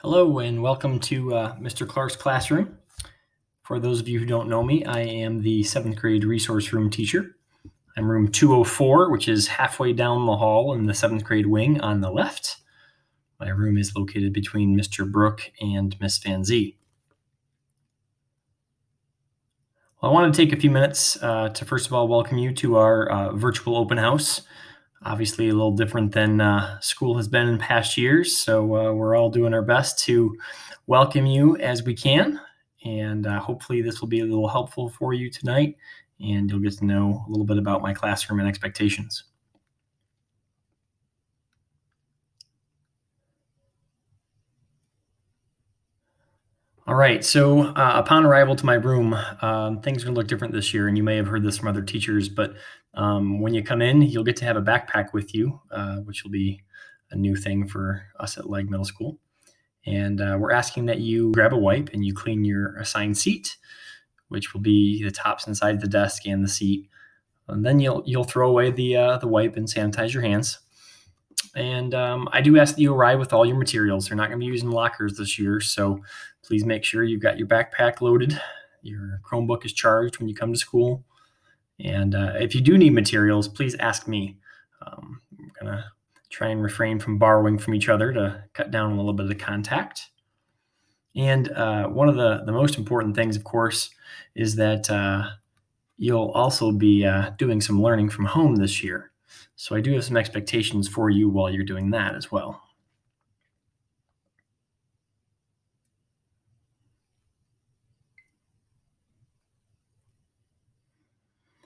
Hello and welcome to Mr. Clark's classroom. For those of you who don't know me, I am the 7th grade resource room teacher. I'm room 204, which is halfway down the hall in the 7th grade wing on the left. My room is located between Mr. Brook and Miss Van Zee. Well, I want to take a few minutes to first of all welcome you to our virtual open house. Obviously a little different than school has been in past years, so we're all doing our best to welcome you as we can, and hopefully this will be a little helpful for you tonight, and you'll get to know a little bit about my classroom and expectations. All right, so upon arrival to my room, things are going to look different this year, and you may have heard this from other teachers, but when you come in, you'll get to have a backpack with you, which will be a new thing for us at Legg Middle School. And we're asking that you grab a wipe and you clean your assigned seat, which will be the tops and sides of the desk and the seat. And then you'll throw away the wipe and sanitize your hands. And I do ask that you arrive with all your materials. They're not going to be using lockers this year, so please make sure you've got your backpack loaded. Your Chromebook is charged when you come to school. And if you do need materials, please ask me. I'm going to try and refrain from borrowing from each other to cut down a little bit of the contact. And one of the most important things, of course, is that you'll also be doing some learning from home this year. So I do have some expectations for you while you're doing that as well.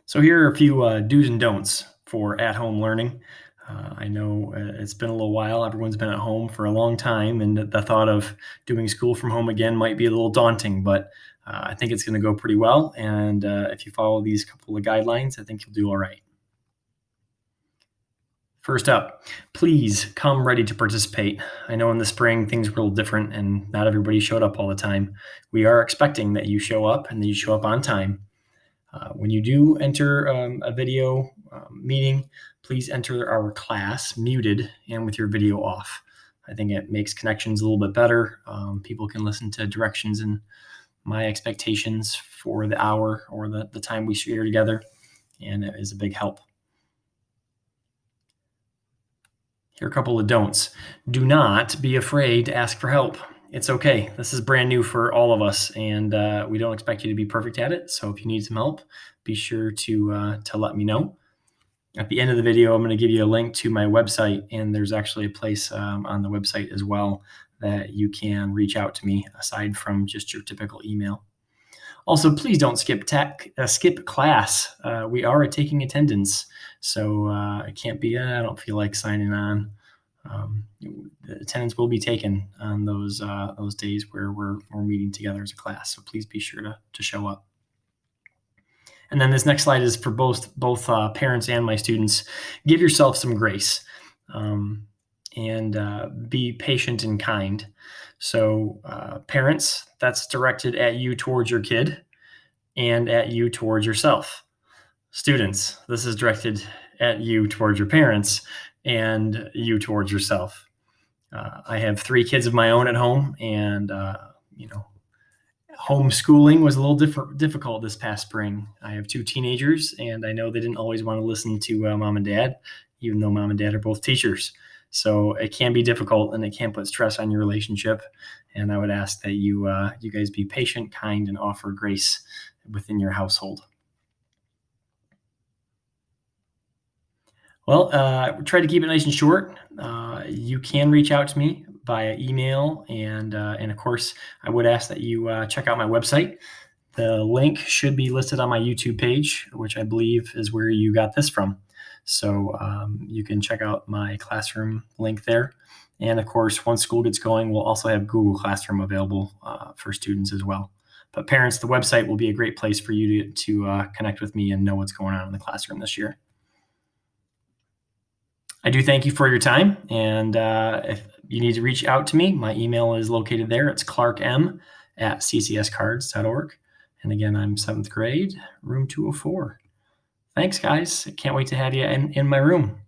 So here are a few do's and don'ts for at-home learning. I know it's been a little while. Everyone's been at home for a long time, and the thought of doing school from home again might be a little daunting, but I think it's going to go pretty well. And if you follow these couple of guidelines, I think you'll do all right. First up, please come ready to participate. I know in the spring things were a little different and not everybody showed up all the time. We are expecting that you show up and that you show up on time. When you do enter a video meeting, please enter our class muted and with your video off. I think it makes connections a little bit better. People can listen to directions and my expectations for the hour or the time we share together, and it is a big help. Here are a couple of don'ts. Do not be afraid to ask for help. It's okay. This is brand new for all of us, and we don't expect you to be perfect at it. So if you need some help, be sure to let me know. At the end of the video, I'm going to give you a link to my website, and there's actually a place on the website as well that you can reach out to me aside from just your typical email. Also, please don't skip class. We are taking attendance, so it can't be, I don't feel like signing on. The attendance will be taken on those days where we're meeting together as a class. So please be sure to show up. And then this next slide is for both parents and my students. Give yourself some grace and be patient and kind. So parents, that's directed at you towards your kid and at you towards yourself. Students, this is directed at you towards your parents and you towards yourself. I have 3 kids of my own at home, and homeschooling was a little difficult this past spring. I have 2 teenagers, and I know they didn't always want to listen to mom and dad, even though mom and dad are both teachers. So it can be difficult, and it can put stress on your relationship. And I would ask that you guys be patient, kind, and offer grace within your household. Well, try to keep it nice and short. You can reach out to me via email, and of course, I would ask that you check out my website. The link should be listed on my YouTube page, which I believe is where you got this from. So you can check out my classroom link there. And of course, once school gets going, we'll also have Google Classroom available for students as well. But parents, the website will be a great place for you to connect with me and know what's going on in the classroom this year. I do thank you for your time, and if you need to reach out to me, my email is located there. It's clarkm@ccscards.org. And again, I'm 7th grade, room 204. Thanks, guys. I can't wait to have you in my room.